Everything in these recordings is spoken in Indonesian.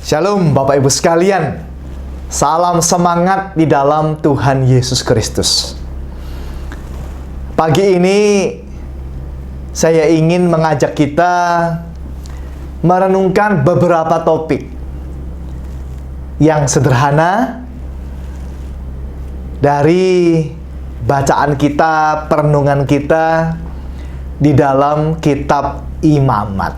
Shalom Bapak Ibu sekalian. Salam semangat di dalam Tuhan Yesus Kristus. Pagi ini saya ingin mengajak kita merenungkan beberapa topik yang sederhana dari bacaan kita, perenungan kita di dalam kitab Imamat.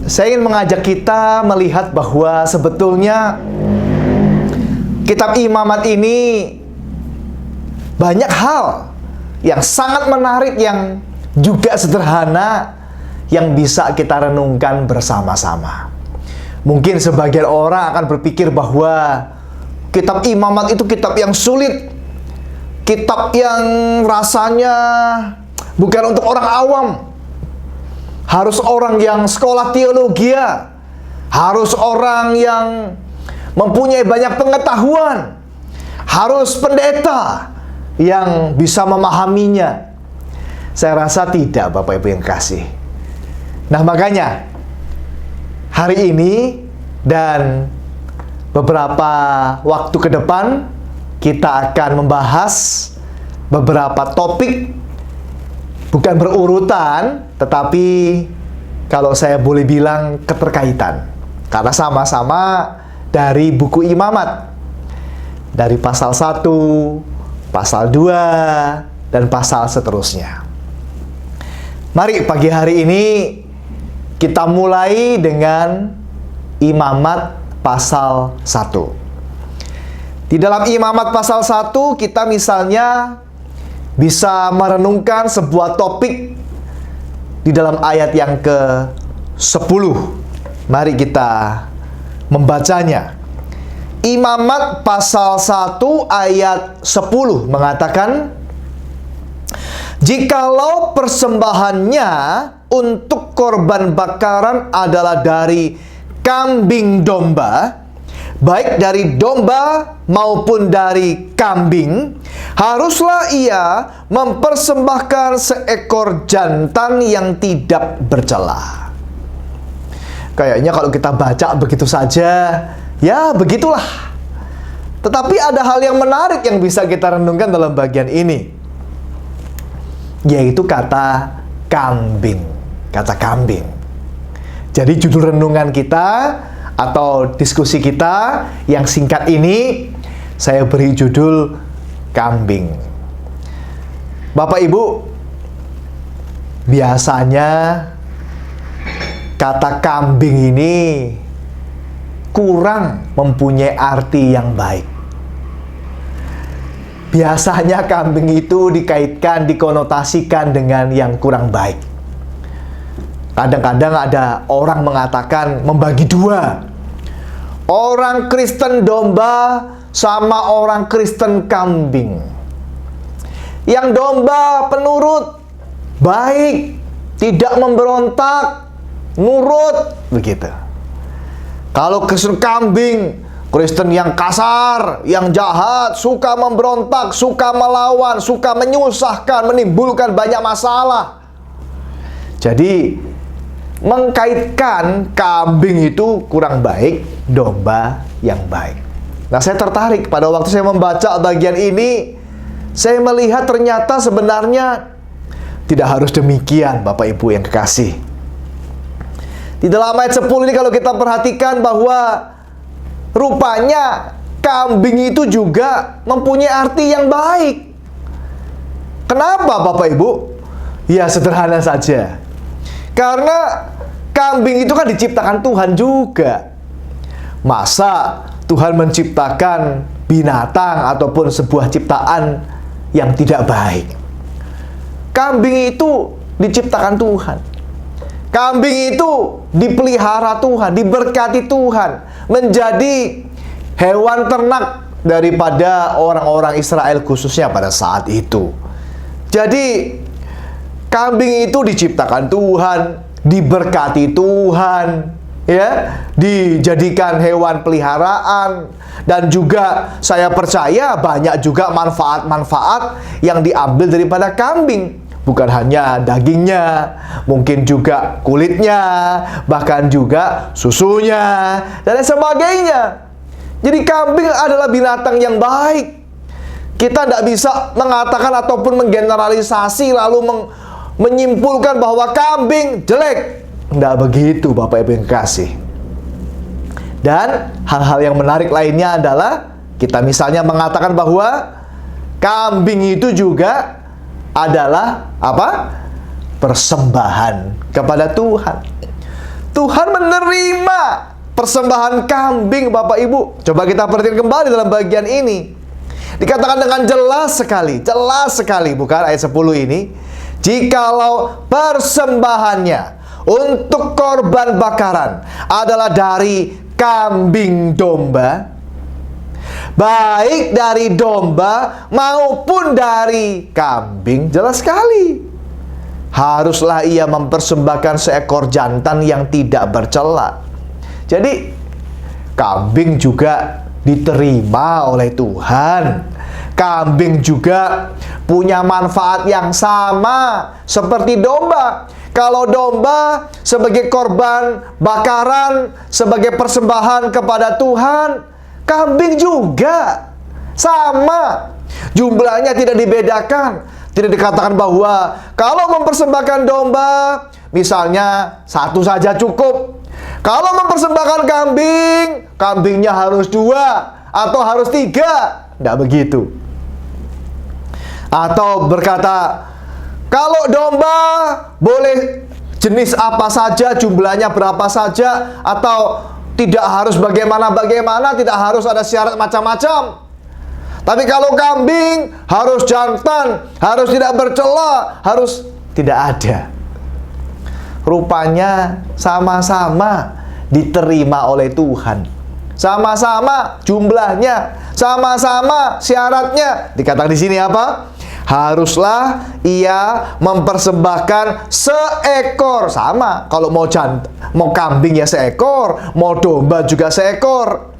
Saya ingin mengajak kita melihat bahwa sebetulnya kitab Imamat ini banyak hal yang sangat menarik, yang juga sederhana, yang bisa kita renungkan bersama-sama. Mungkin sebagian orang akan berpikir bahwa kitab Imamat itu kitab yang sulit, kitab yang rasanya bukan untuk orang awam. Harus orang yang sekolah teologi, harus orang yang mempunyai banyak pengetahuan, harus pendeta yang bisa memahaminya. Saya rasa tidak, Bapak Ibu yang kasih. Nah, makanya hari ini dan beberapa waktu ke depan kita akan membahas beberapa topik, bukan berurutan, tetapi kalau saya boleh bilang keterkaitan. Karena sama-sama dari buku Imamat. Dari pasal 1, pasal 2, dan pasal seterusnya. Mari pagi hari ini kita mulai dengan Imamat pasal 1. Di dalam Imamat pasal 1 kita misalnya bisa merenungkan sebuah topik di dalam ayat yang ke-10. Mari kita membacanya. Imamat pasal 1 ayat 10 mengatakan, "Jikalau persembahannya untuk korban bakaran adalah dari kambing domba, baik dari domba maupun dari kambing, haruslah ia mempersembahkan seekor jantan yang tidak bercela." Kayaknya kalau kita baca begitu saja, ya begitulah. Tetapi ada hal yang menarik yang bisa kita renungkan dalam bagian ini, yaitu kata kambing. Kata kambing. Jadi judul renungan kita atau diskusi kita yang singkat ini saya beri judul kambing. Bapak Ibu, biasanya kata kambing ini kurang mempunyai arti yang baik. Biasanya kambing itu dikaitkan, dikonotasikan dengan yang kurang baik. Kadang-kadang ada orang mengatakan membagi dua. Orang Kristen domba sama orang Kristen kambing. Yang domba penurut, baik, tidak memberontak, nurut, begitu. Kalau Kristen kambing, Kristen yang kasar, yang jahat, suka memberontak, suka melawan, suka menyusahkan, menimbulkan banyak masalah. Jadi mengkaitkan kambing itu kurang baik, domba yang baik. Nah, saya tertarik pada waktu saya membaca bagian ini, saya melihat ternyata sebenarnya tidak harus demikian, Bapak Ibu yang kekasih. Di dalam ayat 10 ini kalau kita perhatikan bahwa rupanya kambing itu juga mempunyai arti yang baik. Kenapa, Bapak Ibu? Ya, sederhana saja. Karena kambing itu kan diciptakan Tuhan juga. Masa Tuhan menciptakan binatang ataupun sebuah ciptaan yang tidak baik? Kambing itu diciptakan Tuhan. Kambing itu dipelihara Tuhan, diberkati Tuhan, menjadi hewan ternak daripada orang-orang Israel khususnya pada saat itu. Jadi kambing itu diciptakan Tuhan, diberkati Tuhan, ya, dijadikan hewan peliharaan, dan juga saya percaya banyak juga manfaat-manfaat yang diambil daripada kambing. Bukan hanya dagingnya, mungkin juga kulitnya, bahkan juga susunya, dan lain sebagainya. Jadi kambing adalah binatang yang baik. Kita tidak bisa mengatakan ataupun menggeneralisasi lalu menyimpulkan bahwa kambing jelek. Tidak begitu Bapak Ibu yang kasih. Dan hal-hal yang menarik lainnya adalah kita misalnya mengatakan bahwa kambing itu juga adalah apa? Persembahan kepada Tuhan. Tuhan menerima persembahan kambing Bapak Ibu. Coba kita perhatikan kembali dalam bagian ini. Dikatakan dengan jelas sekali bukan ayat 10 ini. Jikalau persembahannya untuk korban bakaran adalah dari kambing domba, baik dari domba maupun dari kambing, jelas sekali haruslah ia mempersembahkan seekor jantan yang tidak bercela. Jadi kambing juga diterima oleh Tuhan. Kambing juga punya manfaat yang sama seperti domba. Kalau domba sebagai korban bakaran, sebagai persembahan kepada Tuhan, kambing juga sama. Jumlahnya tidak dibedakan. Tidak dikatakan bahwa kalau mempersembahkan domba, misalnya satu saja cukup. Kalau mempersembahkan kambing, kambingnya harus 2 atau harus 3. Tidak begitu. Atau berkata, kalau domba boleh jenis apa saja, jumlahnya berapa saja, atau tidak harus bagaimana-bagaimana, tidak harus ada syarat macam-macam. Tapi kalau kambing harus jantan, harus tidak bercela, harus tidak ada. Rupanya sama-sama diterima oleh Tuhan. Sama-sama jumlahnya, sama-sama syaratnya. Dikatakan di sini apa? Haruslah ia mempersembahkan seekor. Sama, kalau mau kambing ya seekor, mau domba juga seekor.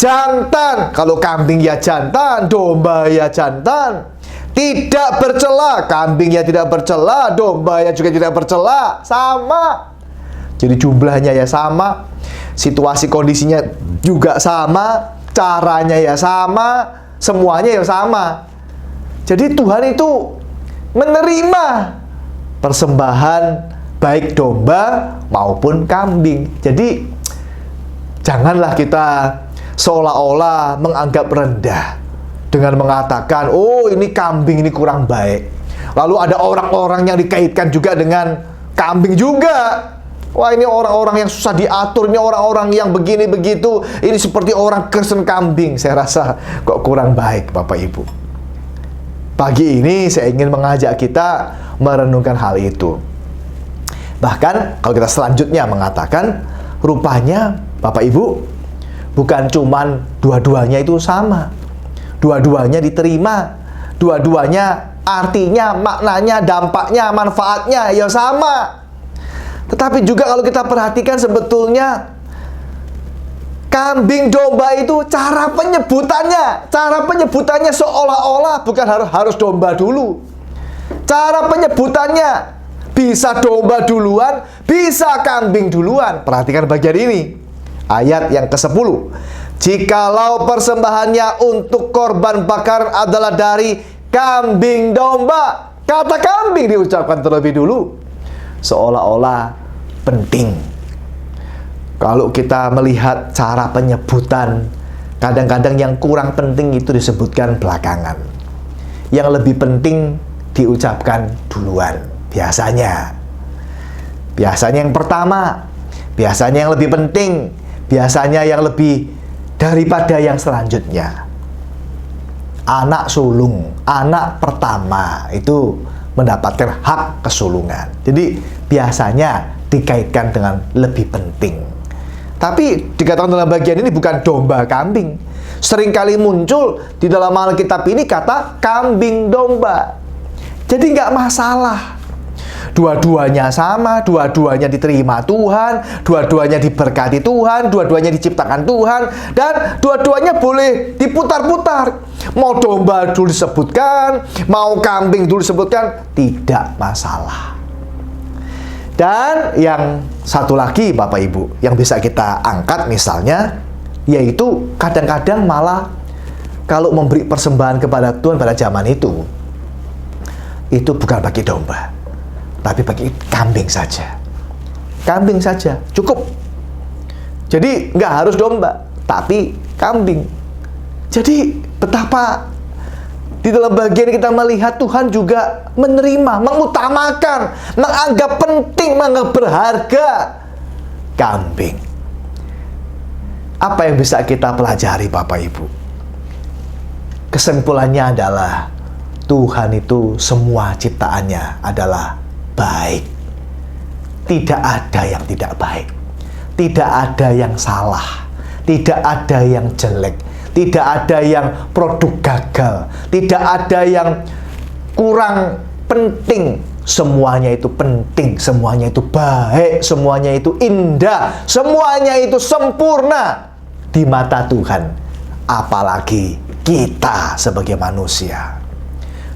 Jantan, kalau kambing ya jantan, domba ya jantan. Tidak bercela, kambing ya tidak bercela, domba ya juga tidak bercela. Sama. Jadi jumlahnya ya sama, situasi kondisinya juga sama, caranya ya sama, semuanya ya sama. Jadi Tuhan itu menerima persembahan baik domba maupun kambing. Jadi janganlah kita seolah-olah menganggap rendah dengan mengatakan, oh ini kambing ini kurang baik. Lalu ada orang-orang yang dikaitkan juga dengan kambing juga. Wah ini orang-orang yang susah diatur, ini orang-orang yang begini begitu, ini seperti orang Kristen kambing. Saya rasa kok kurang baik Bapak Ibu. Pagi ini saya ingin mengajak kita merenungkan hal itu. Bahkan kalau kita selanjutnya mengatakan, rupanya Bapak Ibu, bukan cuman dua-duanya itu sama. Dua-duanya diterima. Dua-duanya artinya, maknanya, dampaknya, manfaatnya ya sama. Tetapi juga kalau kita perhatikan sebetulnya kambing domba itu cara penyebutannya seolah-olah bukan harus domba dulu. Cara penyebutannya bisa domba duluan, bisa kambing duluan. Perhatikan bagian ini. Ayat yang ke-10. Jikalau persembahannya untuk korban bakaran adalah dari kambing domba. Kata kambing diucapkan terlebih dulu. Seolah-olah penting. Kalau kita melihat cara penyebutan, kadang-kadang yang kurang penting itu disebutkan belakangan. Yang lebih penting diucapkan duluan. Biasanya yang pertama, biasanya yang lebih penting, biasanya yang lebih daripada yang selanjutnya. Anak sulung, anak pertama itu mendapatkan hak kesulungan. Jadi biasanya dikaitkan dengan lebih penting. Tapi dikatakan dalam bagian ini bukan domba kambing. Seringkali muncul di dalam Alkitab ini kata kambing domba. Jadi nggak masalah. Dua-duanya sama, dua-duanya diterima Tuhan, dua-duanya diberkati Tuhan, dua-duanya diciptakan Tuhan, dan dua-duanya boleh diputar-putar. Mau domba dulu disebutkan, mau kambing dulu disebutkan, tidak masalah. Dan yang satu lagi Bapak Ibu yang bisa kita angkat misalnya, yaitu kadang-kadang malah kalau memberi persembahan kepada Tuhan pada zaman itu bukan bagi domba, tapi bagi kambing saja. Kambing saja, cukup. Jadi nggak harus domba, tapi kambing. Jadi betapa di dalam bagian kita melihat Tuhan juga menerima, mengutamakan, menganggap penting, menganggap berharga kambing. Apa yang bisa kita pelajari Bapak Ibu? Kesimpulannya adalah Tuhan itu semua ciptaannya adalah baik. Tidak ada yang tidak baik. Tidak ada yang salah. Tidak ada yang jelek. Tidak ada yang produk gagal. Tidak ada yang kurang penting. Semuanya itu penting. Semuanya itu baik. Semuanya itu indah. Semuanya itu sempurna di mata Tuhan. Apalagi kita sebagai manusia.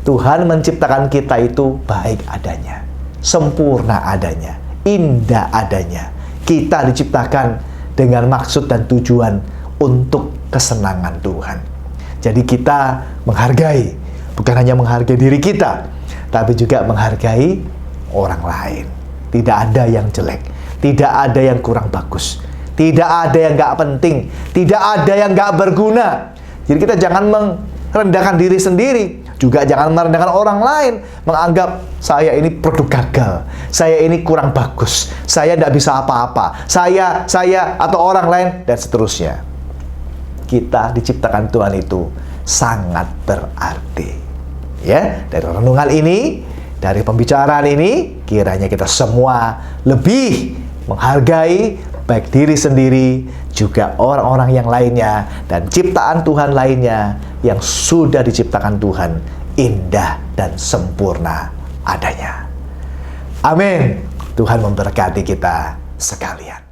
Tuhan menciptakan kita itu baik adanya, sempurna adanya, indah adanya. Kita diciptakan dengan maksud dan tujuan untuk kesenangan Tuhan. Jadi kita menghargai, bukan hanya menghargai diri kita, tapi juga menghargai orang lain. Tidak ada yang jelek, tidak ada yang kurang bagus, tidak ada yang gak penting, tidak ada yang gak berguna. Jadi kita jangan merendahkan diri sendiri, juga jangan merendahkan orang lain, menganggap saya ini produk gagal, saya ini kurang bagus, saya tidak bisa apa-apa, saya atau orang lain, dan seterusnya. Kita diciptakan Tuhan itu sangat berarti. Ya, dari renungan ini, dari pembicaraan ini, kiranya kita semua lebih menghargai baik diri sendiri, juga orang-orang yang lainnya, dan ciptaan Tuhan lainnya yang sudah diciptakan Tuhan indah dan sempurna adanya. Amin. Tuhan memberkati kita sekalian.